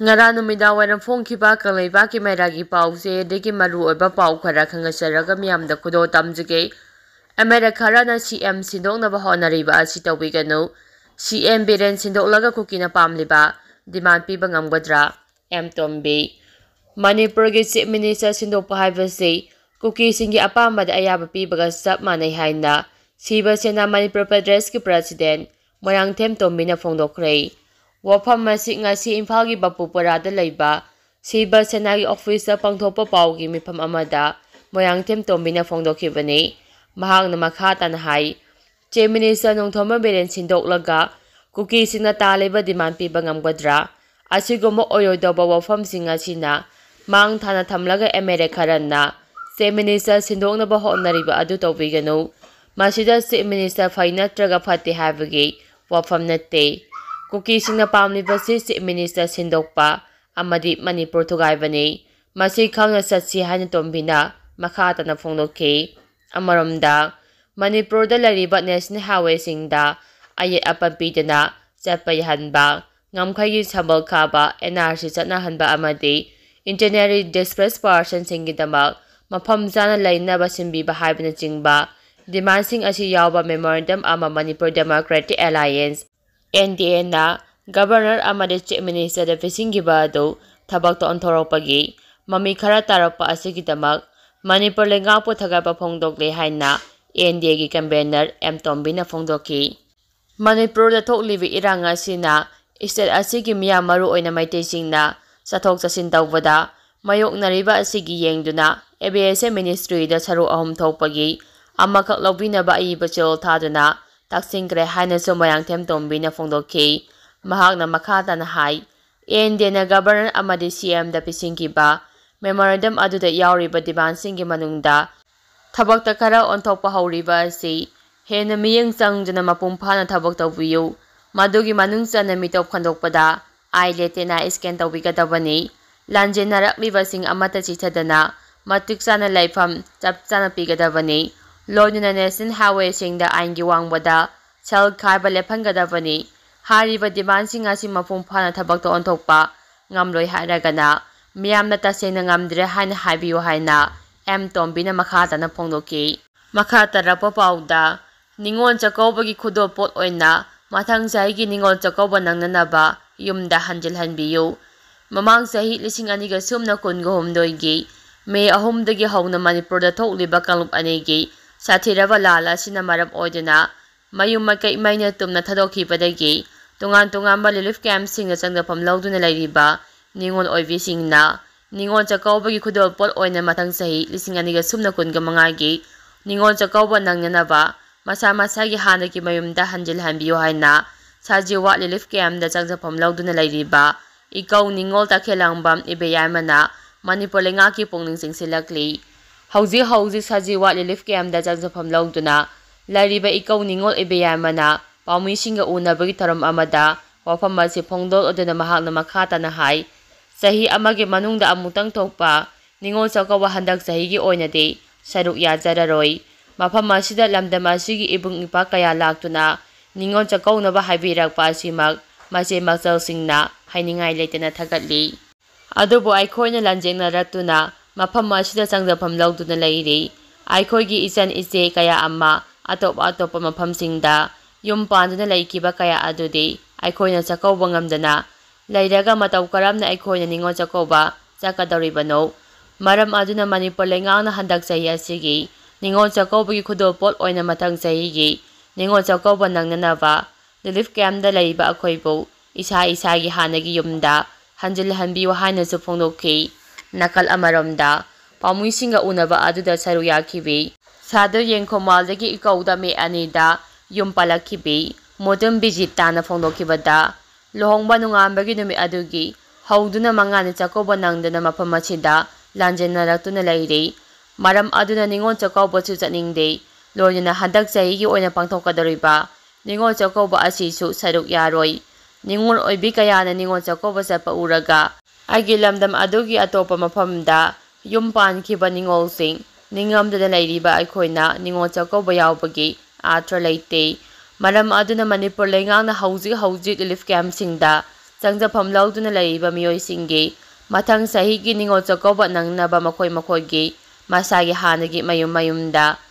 Ngara numidawairam phongkhiba kangleibaki mairagi pause degi maru oiba pau khara khangasaraga miyamda khudo tamjage. America rana CM sindoknaba honariba asi tawbiganu. CM Biren sindolaga kukina pamliba demand piba ngamgadra. M Tombi Manipur gi Chief Minister sindokpa haibase kuki singi apambada ayaba pibaga sab manai haina Siba Sena Manipur Pradesh ki President Moyangthem Tombi na phongdokre. Wafam masi ngasi Imphal gi Bapupara da leiba Siba Sena gi office sa pangthopa pau gi mifam amada Moyangthem Tombi na phongdokhibani. Mahang na makha tan hai Chief Minister Nongthoma Biren sindok kuki singna taleba demand piba ngamgadra. Asiguma oyodoba wafam singa sina mang thana thamlaga America ranna Chief Minister sindoknaba honariba adu tawbiganu. Masida Chief Minister faina traga phate habagi wafam natte kuki singna pamliba Chief Minister sindokpa amadi Manipur thugaibani masi khangna satsi haina tombina makha tana phongdokhi. Amaramda Manipur da lariba National Highway singda ayat apapidana chapa yahanba ngamkhai sabal khaba NRC chatna hanba amadi internally displaced person singidamak mafam jana lainaba simbiba haibna chingba demand sing asi yawba memorandum ama Manipur Democratic Alliance NDA na Governor amadi Chief Minister da fisingiba do thabak to onthorokpagi mami khara tarakpa asigidamak Manipur lengapo thagapa phongdokle haina NDA gi convener M Tombi na phongdokhi. Manipur da thoklibi iranga sina state asigi miyam maru oina maitesingna sathok chasin tawbada mayoknariba asigi yengduna ABSM Ministry da saru ahum thokpagi amakak lobinaba aiba chol thaduna taksingkre haina so Moyangthem Tombi na phongdokhi. Mahakna makha tan hai NDA na Governor amadi CM da pisingkiba memorandum aduda yauriba demand singi manungda thabakta khara onthokpa hauriba asi hena miyeng changjana mapum phana thabak tawbiyu madugi manung chana mitop khandokpada ailetena scan tawbigadabani lanjenarakliba sing amata chithadana matik chana laifam chap chana pigadabani loinuna National Highway singda aingi wangbada chal khaiba lephangadabani hariba demand sing asi mapum phana thabakta onthokpa ngamloi hairagana miyamna tasena ngamdre haina haibiyo haina M Tombi na makha tana phongdokhi. Makha tarakpa pauda Ningon chakawbagi khudo pot oina mathang sahi gi Ningon chakawba nangnanaba yumda hanjil hanbiyo. Mamang sahi 2023 gi May 3 dagi hawna Manipur da thokliba kanglup anigi sathiraba lala sina maram oidana mayum makai maina tumna thadokhipadagi tungan relief camp singa changdapam lawduna lairiba Ningon oibi singna Ningon chakawbagi khudo pot oina mathang sahi 2025 gi Ningon chakawba nangnanaba masa gi hanaki mayumda hanjil hanbiyo haina sajiwa relief camp da changjapam lawduna lairiba ikaw Ningol takhelangbam ibeyamana Manipur lengaki pongning singsilakli hauji sajiwa relief camp da changjapam lawduna lairiba ikaw Ningol ibeyamana paumi singa unabagi taram amada wafam masi phongdol odana mahakna makha tana hai sahi amagi manungda amutang thokpa Ningol chakawa handak sahi gi oinade saruk yajararoi mafam asida lamdam asigi ibung ipa kaya laktuna Ningol chakawnaba haibirakpa asimak mase makchal singna hainingai leitena thagatli adubu aikhoina lanjengna ratuna mafam asida changjapam lawduna leiri aikhoigi ichan iche kaya amma atop mafam singda yum panduna laikiba kaya adudi aikhoina chakawba ngamdana lairaga mataw karamna aikhoina Ningol chakawba chakadoribano maram aduna Manipur lengangna handak sahi asigi Ningol chakawbagi khudo pot oina mathang sahi gi Ningol chakawba nangnanaba relief camp da laiba akhoibu isa gi hanagi yumda hanjil hanbiyo haina su phongdokhi. Nakal amaramda pamuisinga unaba aduda saru yakhibi sadu yengkhomal-dagi ikawda me anida yum palakhibi modern visit tana phongdokhibada lohongba nungambagi numi adugi hauduna mangani chakawba nangdana mafam asida lanjenaratuna lairi maram aduna Ningol chakawba chu chatningde loinuna handak sahi gi oina pangthokadoriba Ningol chakawba asisu saruk yaroi Ningol oibi kayana Ningol chakawba chapa uraga agi lamdam adugi atopa mafamda yum pankhiba Ningol sing ningamdana lairiba aikhoina Ningol chakawba yawbagi atra leite maram aduna Manipur lengangna hauji relief camp singda ꯆꯪꯖꯐꯝ ꯂꯧꯗꯨꯅ ꯂꯩꯔꯤꯕ ꯃꯤꯑꯣꯏꯁꯤꯡꯒꯤ ꯃꯊꯪ ꯆꯍꯤꯒꯤ ꯅꯤꯡꯉꯣꯜ ꯆꯥꯛꯀꯧꯕ ꯅꯪꯅꯕ ꯃꯈꯣꯏꯒꯤ ꯃꯁꯥꯒꯤ ꯍꯥꯟꯅꯒꯤ ꯃꯌꯨꯝꯗ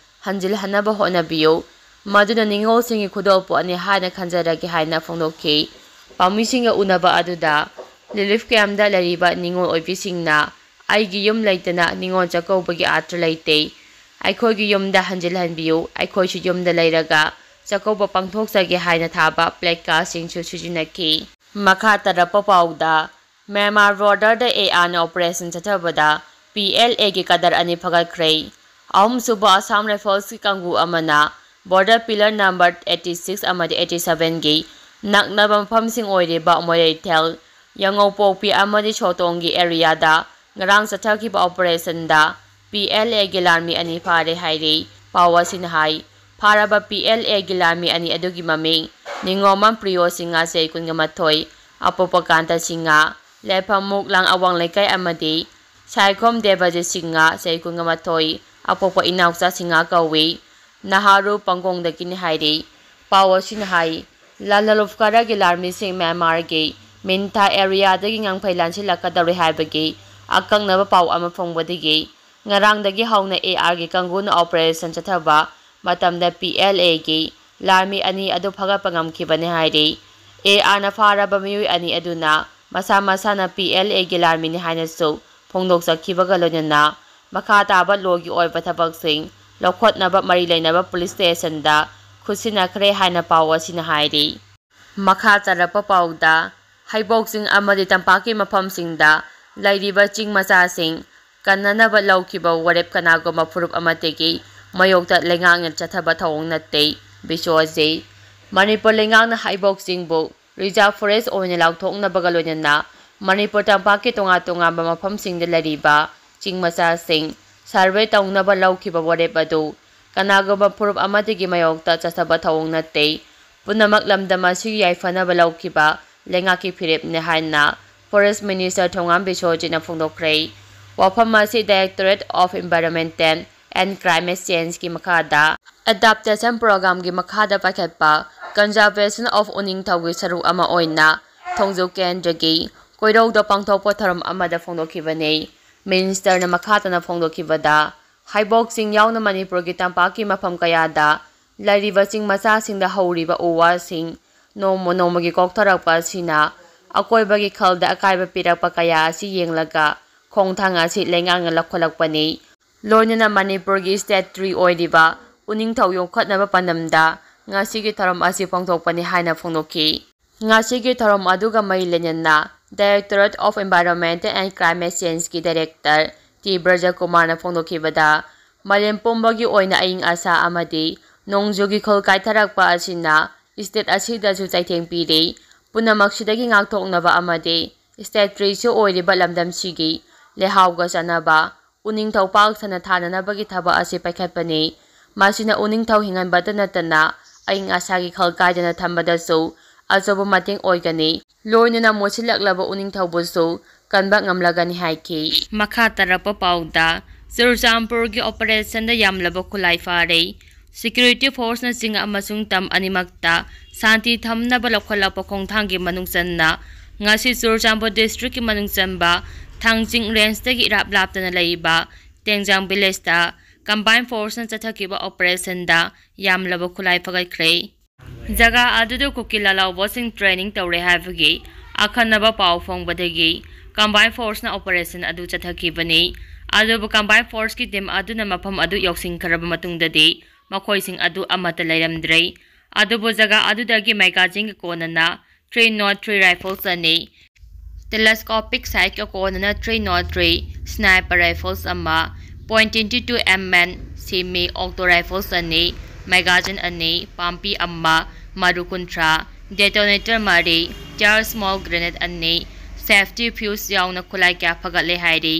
ꯍꯟꯖꯤꯜꯍꯟꯅꯕ ꯍꯣꯠꯅꯕꯤꯌꯨ, ꯃꯗꯨꯅ ꯅꯤꯡꯉꯣꯜꯁꯤꯡꯒꯤ ꯈꯨꯗꯣꯜ ꯄꯣꯠꯅꯤ ꯍꯥꯏꯅ ꯈꯟꯖꯔꯒꯦ ꯍꯥꯏꯅ ꯐꯣꯡꯗꯣꯛꯈꯤ꯫ ꯄꯥꯎꯃꯤꯁꯤꯡꯒ ꯎꯅꯕ ꯑꯗꯨꯗ ꯔꯤꯂꯤꯐ ꯀꯦꯝꯞꯇ ꯂꯩꯔꯤꯕ ꯅꯤꯡꯉꯣꯜ ꯑꯣꯏꯕꯤꯁꯤꯡꯅ "ꯑꯩꯒꯤ ꯌꯨꯝ ꯂꯩꯇꯅ ꯅꯤꯡꯉꯣꯜ ꯆꯥꯛꯀꯧꯕꯒꯤ ꯑꯥꯔꯊ ꯂꯩꯇꯦ, ꯑꯩꯈꯣꯏꯒꯤ ꯌꯨꯝꯗ ꯍꯟꯖꯤꯜꯍꯟꯕꯤꯌꯨ, ꯑꯩꯈꯣꯏꯁꯨ ꯌꯨꯝꯗ ꯂꯩꯔꯒ ꯆꯥꯛꯀꯧꯕ ꯄꯥꯡꯊꯣꯛꯆꯒꯦ" ꯍꯥꯏꯅ ꯊꯥꯕ ꯄ꯭ꯂꯦꯀꯥꯔꯗꯁꯤꯡꯁꯨ ꯁꯤꯖꯤꯟꯅꯈꯤ꯫ ꯃꯈꯥ ꯇꯥꯔꯛꯄ ꯄꯥꯎꯗ ꯃ꯭ꯌꯥꯟꯃꯥꯔ ꯕꯣꯔꯗꯔꯗ ꯑꯦꯑꯥꯔꯅ ꯑꯣꯄꯔꯦꯁꯟ ꯆꯠꯊꯕꯗ PLAꯒꯤ ꯀꯗꯔ ꯑꯅꯤ ꯐꯒꯠꯈ꯭ꯔꯦ꯫ ꯑꯍꯨꯝꯁꯨꯕ ꯑꯁꯥꯝ ꯔꯥꯏꯐꯜꯁꯀꯤ ꯀꯥꯡꯕꯨ ꯑꯃꯅ ꯕꯣꯔꯗꯔ ꯄꯤꯂꯔ ꯅꯝꯕꯔ 86 ꯑꯃꯗꯤ 87ꯒꯤ ꯅꯛꯅꯕ ꯃꯐꯝꯁꯤꯡ ꯑꯣꯏꯔꯤꯕ ꯃꯣꯏꯔꯩꯊꯦꯜ, ꯌꯥꯉꯧꯄꯣꯛꯄꯤ ꯑꯃꯗꯤ ꯁꯣꯇꯣꯡꯒꯤ ꯑꯦꯔꯤꯌꯥꯗ ꯉꯔꯥꯡ ꯆꯠꯊꯈꯤꯕ ꯑꯣꯄꯔꯦꯁꯟꯗ PLAꯒꯤ ꯂꯥꯟꯃꯤ ꯑꯅꯤ ꯐꯥꯔꯦ ꯍꯥꯏꯔꯤ꯫ ꯄꯥꯎ ꯑꯁꯤꯅ ꯍꯥꯏ ꯐꯥꯔꯕ PLAꯒꯤ ꯂꯥꯟꯃꯤ ꯑꯅꯤ ꯑꯗꯨꯒꯤ ꯃꯃꯤꯡ ꯅꯤꯡꯉꯣꯃꯝ ꯄ꯭ꯔꯤꯌꯣ ꯁꯤꯡꯍ ꯆꯍꯤ 22, ꯑꯄꯣꯛꯄ ꯀꯥꯟꯇ ꯁꯤꯡꯍ, ꯂꯩꯐꯝ ꯃꯨꯛꯂꯥꯡ ꯑꯋꯥꯡ ꯂꯩꯀꯥꯏ ꯑꯃꯗꯤ ꯁꯥꯏꯈꯣꯝ ꯗꯦꯕꯖꯤꯠ ꯁꯤꯡꯍ ꯆꯍꯤ 22, ꯑꯄꯣꯛꯄ ꯏꯅꯥꯎꯆꯥ ꯁꯤꯡꯍ ꯀꯧꯏ, ꯅꯍꯥꯔꯨ ꯄꯪꯒꯣꯡꯗꯒꯤꯅꯤ ꯍꯥꯏꯔꯤ꯫ ꯄꯥꯎ ꯑꯁꯤꯅ ꯍꯥꯏ ꯂꯂꯂꯨꯞ ꯈꯔꯒꯤ ꯂꯥꯟꯃꯤꯁꯤꯡ ꯃ꯭ꯌꯥꯟꯃꯥꯔꯒꯤ ꯃꯤꯟꯊꯥ ꯑꯦꯔꯤꯌꯥꯗꯒꯤ ꯉꯪꯐꯩ ꯂꯥꯟꯁꯤꯜꯂꯛꯀꯗꯧꯔꯦ ꯍꯥꯏꯕꯒꯤ ꯑꯀꯛꯅꯕ ꯄꯥꯎ ꯑꯃ ꯐꯪꯕꯗꯒꯤ ꯉꯔꯥꯡꯗꯒꯤ ꯍꯧꯅ ꯑꯦꯑꯥꯔꯒꯤ ꯀꯥꯡꯕꯨꯅ ꯑꯣꯄꯔꯦꯁꯟ ꯆꯠꯊꯕ ꯃꯇꯝꯗ PLAꯒꯤ ꯂꯥꯟꯃꯤ ꯑꯅꯤ ꯑꯗꯨ ꯐꯒꯠꯄ ꯉꯝꯈꯤꯕꯅꯤ ꯍꯥꯏꯔꯤ꯫ ꯑꯦꯑꯥꯔꯅ ꯐꯥꯔꯕ ꯃꯤꯑꯣꯏ ꯑꯅꯤ ꯑꯗꯨꯅ ꯃꯁꯥ ꯃꯁꯥꯅ PLAꯒꯤ ꯂꯥꯟꯃꯤꯅꯤ ꯍꯥꯏꯅꯁꯨ ꯐꯣꯡꯗꯣꯛꯆꯈꯤꯕꯒ ꯂꯣꯏꯅꯅ ꯃꯈꯥ ꯇꯥꯕ ꯂꯣꯒꯤ ꯑꯣꯏꯕ ꯊꯕꯛꯁꯤꯡ ꯂꯧꯈꯠꯅꯕ ꯃꯔꯤ ꯂꯩꯅꯕ ꯄꯨꯂꯤꯁ ꯁ꯭ꯇꯦꯁꯟꯗ ꯈꯨꯠꯁꯤꯟꯅꯈ꯭ꯔꯦ ꯍꯥꯏꯅ ꯄꯥꯎ ꯑꯁꯤꯅ ꯍꯥꯏꯔꯤ꯫ ꯃꯈꯥ ꯇꯥꯔꯛꯄ ꯄꯥꯎꯗ ꯍꯩꯕꯣꯛ-ꯆꯤꯡ ꯑꯃꯗꯤ ꯇꯝꯄꯥꯛꯀꯤ ꯃꯐꯝꯁꯤꯡꯗ ꯂꯩꯔꯤꯕ ꯆꯤꯡ ꯃꯆꯥꯁꯤꯡ ꯀꯟꯅꯅꯕ ꯂꯧꯈꯤꯕ ꯋꯥꯔꯦꯞ ꯀꯅꯥꯒꯨꯝꯕ ꯐꯨꯔꯨꯞ ꯑꯃꯠꯇꯒꯤ ꯃꯥꯌꯣꯛꯇ ꯂꯩꯉꯥꯛꯅ ꯆꯠꯊꯕ ꯊꯧꯑꯣꯡ ꯅꯠꯇꯦ꯫ ꯕꯤꯁ꯭ꯋꯖꯤꯠ ꯃꯅꯤꯄꯨꯔ ꯂꯩꯉꯥꯛꯅ ꯍꯩꯕꯣꯛ-ꯆꯤꯡꯕꯨ ꯔꯤꯖꯔꯚ ꯐꯣꯔꯦꯁꯠ ꯑꯣꯏꯅ ꯂꯥꯎꯊꯣꯛꯅꯕꯒ ꯂꯣꯏꯅꯅ ꯃꯅꯤꯄꯨꯔ ꯇꯝꯄꯥꯛꯀꯤ ꯇꯣꯉꯥꯟ-ꯇꯣꯉꯥꯟꯕ ꯃꯐꯝꯁꯤꯡꯗ ꯂꯩꯔꯤꯕ ꯆꯤꯡ ꯃꯆꯥꯁꯤꯡ ꯁꯔꯚꯦ ꯇꯧꯅꯕ ꯂꯧꯈꯤꯕ ꯋꯥꯔꯦꯞ ꯑꯗꯨ ꯀꯅꯥꯒꯨꯝꯕ ꯐꯨꯔꯨꯞ ꯑꯃꯠꯇꯒꯤ ꯃꯥꯌꯣꯛꯇ ꯆꯠꯊꯕ ꯊꯧꯑꯣꯡ ꯅꯠꯇꯦ, ꯄꯨꯝꯅꯃꯛ ꯂꯝꯗꯝ ꯑꯁꯤꯒꯤ ꯌꯥꯏꯐꯅꯕ ꯂꯧꯈꯤꯕ ꯂꯩꯉꯥꯛꯀꯤ ꯐꯤꯔꯦꯞꯅꯤ ꯍꯥꯏꯅ ꯐꯣꯔꯦꯁꯠ ꯃꯤꯅꯤꯁꯇꯔ ꯊꯣꯉꯥꯝ ꯕꯤꯁ꯭ꯋꯖꯤꯠꯅ ꯐꯣꯡꯗꯣꯛꯈ꯭ꯔꯦ꯫ ꯋꯥꯐꯝ ꯑꯁꯤ directorate of environmental and climate ꯆꯦꯟꯖꯒꯤ ꯃꯈꯥꯗ ꯑꯦꯗꯥꯞꯇꯦꯁꯟ ꯄ꯭ꯔꯣꯒ꯭ꯔꯥꯝꯒꯤ ꯃꯈꯥꯗ ꯄꯥꯏꯈꯠꯄ ꯀꯟꯖꯔꯚꯦꯁꯟ ꯑꯣꯐ ꯎꯅꯤꯡꯊꯧꯒꯤ ꯁꯔꯨꯛ ꯑꯃ ꯑꯣꯏꯅ ꯊꯣꯡꯖꯨ ꯀꯦꯟꯗ꯭ꯔꯒꯤ ꯀꯣꯏꯔꯧꯗ ꯄꯥꯡꯊꯣꯛꯄ ꯊꯧꯔꯝ ꯑꯃꯗ ꯐꯣꯡꯗꯣꯛꯈꯤꯕꯅꯤ꯫ ꯃꯤꯅꯤꯁꯇꯔꯅ ꯃꯈꯥ ꯇꯥꯅ ꯐꯣꯡꯗꯣꯛꯈꯤꯕꯗ ꯍꯩꯕꯣꯛ-ꯆꯤꯡ ꯌꯥꯎꯅ ꯃꯅꯤꯄꯨꯔꯒꯤ ꯇꯝꯄꯥꯛꯀꯤ ꯃꯐꯝ ꯀꯌꯥꯗ ꯂꯩꯔꯤꯕ ꯆꯤꯡ ꯃꯆꯥꯁꯤꯡꯗ ꯍꯧꯔꯤꯕ ꯎ ꯋꯥꯁꯤꯡ ꯅꯣꯡꯃ ꯅꯣꯡꯃꯒꯤ ꯀꯣꯛꯊꯔꯛꯄ ꯑꯁꯤꯅ ꯑꯀꯣꯏꯕꯒꯤ ꯈꯜꯗ ꯑꯀꯥꯏꯕ ꯄꯤꯔꯛꯄ ꯀꯌꯥ ꯑꯁꯤ ꯌꯦꯡꯂꯒ ꯈꯣꯡꯊꯥꯡ ꯑꯁꯤ ꯂꯩꯉꯥꯛꯅ ꯂꯧꯈꯠꯂꯛꯄꯅꯤ꯫ ꯂꯣꯏꯅꯅ ꯃꯅꯤꯄꯨꯔꯒꯤ ꯁ꯭ꯇꯦꯠ ꯇ꯭ꯔꯤ ꯑꯣꯏꯔꯤꯕ ꯎꯅꯤꯡꯊꯧ ꯌꯣꯛꯈꯠꯅꯕ ꯄꯥꯟꯗꯝꯗ ꯉꯁꯤꯒꯤ ꯊꯧꯔꯝ ꯑꯁꯤ ꯄꯥꯡꯊꯣꯛꯄꯅꯤ ꯍꯥꯏꯅ ꯐꯣꯡꯗꯣꯛꯈꯤ꯫ ꯉꯁꯤꯒꯤ ꯊꯧꯔꯝ ꯑꯗꯨꯒ ꯃꯔꯤ ꯂꯩꯅꯅ directorate of environmental and climate ꯆꯦꯟꯖꯒꯤ ꯗꯥꯏꯔꯦꯛꯇꯔ ꯇꯤ. ꯕ꯭ꯔꯖꯀꯨꯃꯥꯔꯅ ꯐꯣꯡꯗꯣꯛꯈꯤꯕꯗ ꯃꯥꯂꯦꯝ ꯄꯨꯝꯕꯒꯤ ꯑꯣꯏꯅ ꯑꯏꯪ-ꯑꯁꯥ ꯑꯃꯗꯤ ꯅꯣꯡꯖꯨꯒꯤ ꯈꯨꯜ ꯀꯥꯏꯊꯔꯛꯄ ꯑꯁꯤꯅ ꯁ꯭ꯇꯦꯠ ꯑꯁꯤꯗꯁꯨ ꯆꯩꯊꯦꯡ ꯄꯤꯔꯤ꯫ ꯄꯨꯝꯅꯃꯛꯁꯤꯗꯒꯤ ꯉꯥꯛꯊꯣꯛꯅꯕ ꯑꯃꯗꯤ ꯁ꯭ꯇꯦꯠ ꯇ꯭ꯔꯤꯁꯨ ꯑꯣꯏꯔꯤꯕ ꯂꯝꯗꯝꯁꯤꯒꯤ ꯂꯩꯍꯥꯎꯒ ꯆꯥꯟꯅꯕ ꯎꯅꯤꯡꯊꯧ ꯄꯥꯛ ꯁꯟꯅ ꯊꯥꯅꯅꯕꯒꯤ ꯊꯕꯛ ꯑꯁꯤ ꯄꯥꯏꯈꯠꯄꯅꯤ꯫ ꯃꯁꯤꯅ ꯎꯅꯤꯡꯊꯧ ꯍꯤꯡꯍꯟꯕꯇ ꯅꯠꯇꯅ ꯑꯏꯪ-ꯑꯁꯥꯒꯤ ꯈꯜ ꯀꯥꯏꯗꯅ ꯊꯝꯕꯗꯁꯨ ꯑꯆꯧꯕ ꯃꯇꯦꯡ ꯑꯣꯏꯒꯅꯤ, ꯂꯣꯏꯅꯅ ꯃꯣꯠꯁꯤꯜꯂꯛꯂꯕ ꯎꯅꯤꯡꯊꯧꯕꯨꯁꯨ ꯀꯟꯕ ꯉꯝꯂꯒꯅꯤ ꯍꯥꯏꯈꯤ꯫ ꯃꯈꯥ ꯇꯥꯔꯛꯄ ꯄꯥꯎꯗ ꯆꯨꯔꯆꯥꯟꯄꯨꯔꯒꯤ ꯑꯣꯄꯔꯦꯁꯟꯗ ꯌꯥꯝꯂꯕ ꯈꯨꯠꯂꯥꯏ ꯐꯥꯔꯦ꯫ ꯁꯦꯀ꯭ꯌꯨꯔꯤꯇꯤ ꯐꯣꯔꯁꯅ ꯆꯤꯡ ꯑꯃꯁꯨꯡ ꯇꯝ ꯑꯅꯤꯃꯛꯇ ꯁꯥꯟꯇꯤ ꯊꯝꯅꯕ ꯂꯧꯈꯠꯂꯛꯄ ꯈꯣꯡꯊꯥꯡꯒꯤ ꯃꯅꯨꯡ ꯆꯟꯅ ꯉꯁꯤ ꯆꯨꯔꯆꯥꯟꯄꯨꯔ ꯗꯤꯁꯇ꯭ꯔꯤꯛꯀꯤ ꯃꯅꯨꯡ ꯆꯟꯕ ꯊꯥꯡꯆꯤꯡ ꯔꯦꯟꯖꯇꯒꯤ ꯏꯔꯥꯞ ꯂꯥꯞꯇꯅ ꯂꯩꯕ ꯇꯦꯡꯖꯥꯡ ꯚꯤꯂꯦꯖꯇ ꯀꯝꯕꯥꯏꯟ ꯐꯣꯔꯁꯅ ꯆꯠꯊꯈꯤꯕ ꯑꯣꯄꯔꯦꯁꯟꯗ ꯌꯥꯝꯂꯕ ꯈꯨꯠꯂꯥꯏ ꯐꯒꯠꯈ꯭ꯔꯦ꯫ ꯖꯒꯥ ꯑꯗꯨꯗ ꯀꯨꯀꯤ ꯂꯥꯂꯧꯕꯁꯤꯡ ꯇ꯭ꯔꯦꯅꯤꯡ ꯇꯧꯔꯦ ꯍꯥꯏꯕꯒꯤ ꯑꯈꯟꯅꯕ ꯄꯥꯎ ꯐꯪꯕꯗꯒꯤ ꯀꯝꯕꯥꯏꯟ ꯐꯣꯔꯁꯅ ꯑꯣꯄꯔꯦꯁꯟ ꯑꯗꯨ ꯆꯠꯊꯈꯤꯕꯅꯤ꯫ ꯑꯗꯨꯕꯨ ꯀꯝꯕꯥꯏꯟ ꯐꯣꯔꯁꯀꯤ ꯇꯤꯝ ꯑꯗꯨꯅ ꯃꯐꯝ ꯑꯗꯨ ꯌꯧꯁꯤꯟꯈ꯭ꯔꯕ ꯃꯇꯨꯡꯗꯗꯤ ꯃꯈꯣꯏꯁꯤꯡ ꯑꯗꯨ ꯑꯃꯠꯇ ꯂꯩꯔꯝꯗ꯭ꯔꯦ꯫ ꯑꯗꯨꯕꯨ ꯖꯒꯥ ꯑꯗꯨꯗꯒꯤ ꯃꯦꯒꯥꯖꯤꯟꯒ ꯀꯣꯟꯅꯅ 303 ꯔꯥꯏꯐꯜꯁ ꯑꯅꯤ, ꯇꯦꯂꯦꯁꯀꯣꯄꯤꯛ ꯁꯥꯏꯠꯀ ꯀꯣꯟꯅꯅ 303 ꯁ꯭ꯅꯥꯏꯄꯔ ꯔꯥꯏꯐꯜꯁ ꯑꯃ, .22 mm ꯁꯦꯃꯤ ꯑꯣꯇꯣ ꯔꯥꯏꯐꯜꯁ ꯑꯅꯤ, ꯃꯦꯒꯥꯖꯤꯟ ꯑꯅꯤ, ꯄꯥꯝꯄꯤ ꯑꯃ, ꯃꯔꯨ 30, ꯗꯦꯇꯣꯅꯦꯇꯔ 4, ꯇꯤꯌꯔ ꯁ꯭ꯃꯣꯛ ꯒ꯭ꯔꯦꯅꯦꯗ ꯑꯅꯤ, ꯁꯦꯐꯇꯤ ꯐ꯭ꯌꯨꯖ ꯌꯥꯎꯅ ꯈꯨꯠꯂꯥꯏ ꯀꯌꯥ ꯐꯒꯠꯂꯦ ꯍꯥꯏꯔꯤ꯫